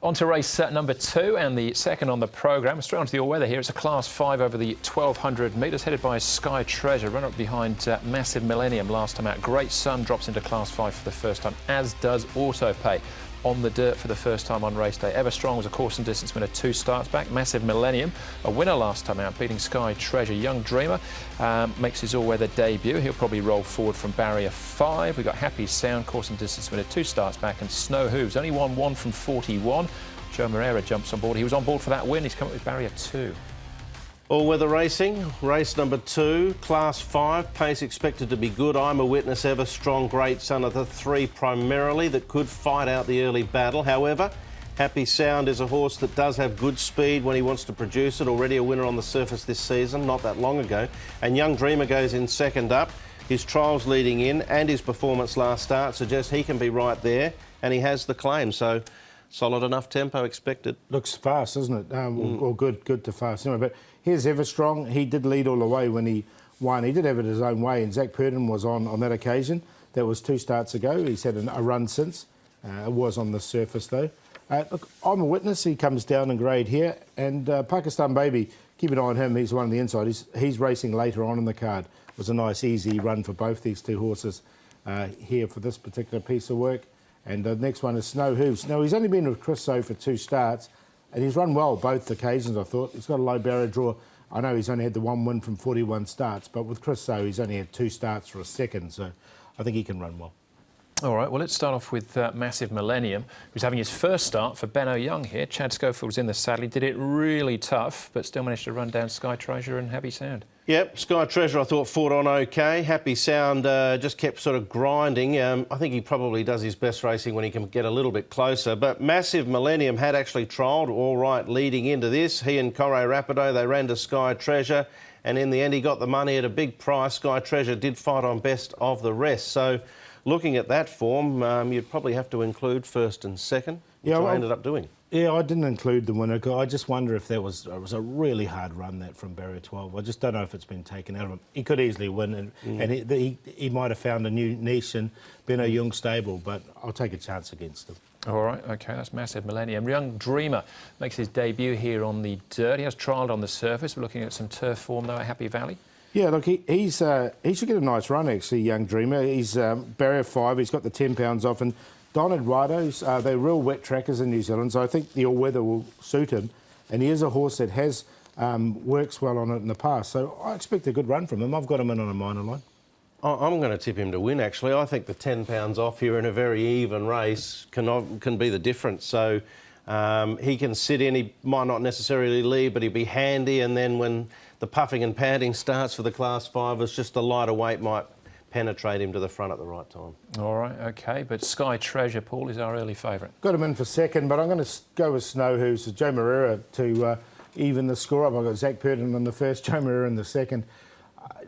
On to race number 2 and the second on the programme. Straight onto the all-weather here. It's a Class 5 over the 1,200 metres, headed by Sky Treasure. Runner up behind Massive Millennium last time out. Great Sun drops into Class 5 for the first time, as does Autopay. On the dirt for the first time on race day. Ever Strong was a course and distance winner 2 starts back. Massive Millennium, a winner last time out, beating Sky Treasure. Young Dreamer makes his all-weather debut. He'll probably roll forward from barrier 5. We've got Happy Sound, course and distance winner 2 starts back, and Snow Hooves only won 1 from 41. Joe Moreira jumps on board. He was on board for that win. He's come up with barrier 2. All-weather racing, race number 2, Class 5, pace expected to be good. I'm a Witness, Ever Strong, Great Sun are the 3 primarily that could fight out the early battle. However, Happy Sound is a horse that does have good speed when he wants to produce it. Already a winner on the surface this season, not that long ago. And Young Dreamer goes in second up. His trials leading in and his performance last start suggest he can be right there, and he has the claim. So solid enough tempo expected. Looks fast, doesn't it? Or good to fast. Anyway, but here's Ever Strong. He did lead all the way when he won. He did have it his own way, and Zach Purden was on that occasion. That was 2 starts ago. He's had a run since. It was on the surface, though. Look, I'm a Witness. He comes down in grade here. And Pakistan Baby, keep an eye on him. He's one of the inside. He's racing later on in the card. It was a nice, easy run for both these 2 horses here for this particular piece of work. And the next one is Snow Hooves. Now, he's only been with Chris So for 2 starts, and he's run well both occasions, I thought. He's got a low barrier draw. I know he's only had the 1 win from 41 starts, but with Chris So, he's only had 2 starts for a second, so I think he can run well. All right, well, let's start off with Massive Millennium, who's having his first start for Benno Young here. Chad Schofield's in the saddle. He did it really tough, but still managed to run down Sky Treasure and Happy Sound. Yep, Sky Treasure I thought fought on OK. Happy Sound just kept sort of grinding. I think he probably does his best racing when he can get a little bit closer. But Massive Millennium had actually trialled all right leading into this. He and Corre Rapido, they ran to Sky Treasure, and in the end he got the money at a big price. Sky Treasure did fight on best of the rest. So looking at that form, you'd probably have to include first and second, which I ended up doing. Yeah, I didn't include the winner. I just wonder if it was a really hard run, that from barrier 12. I just don't know if it's been taken out of him. He could easily win, and he might have found a new niche in Benno Young stable, but I'll take a chance against him. All right, OK, that's Massive Millennium. Young Dreamer makes his debut here on the dirt. He has trialled on the surface. We're looking at some turf form, though, at Happy Valley. Yeah, look, he should get a nice run, actually, Young Dreamer. He's barrier 5. He's got the 10 pounds off, and Don Eduardo's, they're real wet trackers in New Zealand, so I think the all-weather will suit him. And he is a horse that has works well on it in the past, so I expect a good run from him. I've got him in on a minor line. I'm going to tip him to win, actually. I think the 10 pounds off here in a very even race can be the difference. So he can sit in, he might not necessarily lead, but he'll be handy, and then when the puffing and panting starts for the Class 5, it's just the lighter weight might penetrate him to the front at the right time. All right, OK, but Sky Treasure, Paul, is our early favourite. Got him in for second, but I'm going to go with Snow Hooves, Joe Moreira, to even the score up. I've got Zach Purden in the first, Joe Moreira in the second.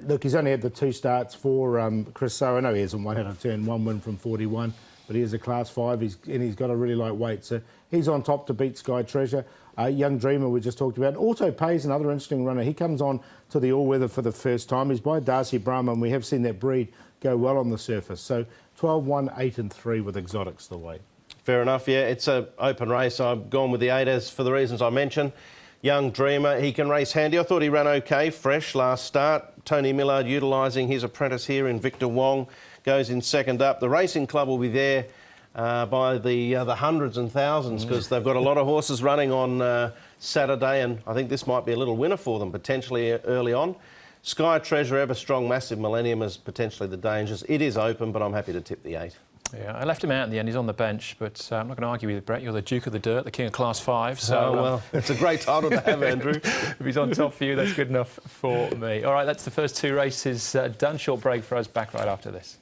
Look, he's only had the 2 starts for Chris So. I know he hasn't won out of turn, 1 win from 41, but he is a Class 5, and he's got a really light weight, so he's on top to beat Sky Treasure. Young Dreamer we just talked about. Autopay is another interesting runner. He comes on to the all-weather for the first time. He's by Darcy Brahma, and we have seen that breed go well on the surface. So 12, 1, 8 and 3 with exotics the way. Fair enough, yeah. It's an open race. I've gone with the 8 as for the reasons I mentioned. Young Dreamer, he can race handy. I thought he ran OK, fresh last start. Tony Millard utilising his apprentice here in Victor Wong. Goes in second up. The Racing Club will be there by the hundreds and thousands, because they've got a lot of horses running on Saturday, and I think this might be a little winner for them potentially early on. Sky Treasure, Ever Strong, Massive Millennium is potentially the dangers. It is open, but I'm happy to tip the 8. Yeah, I left him out in the end. He's on the bench, but I'm not going to argue with you, Brett. You're the Duke of the Dirt, the King of Class 5. So, well, it's a great title to have, Andrew. If he's on top for you, that's good enough for me. All right, that's the first 2 races done. Short break for us. Back right after this.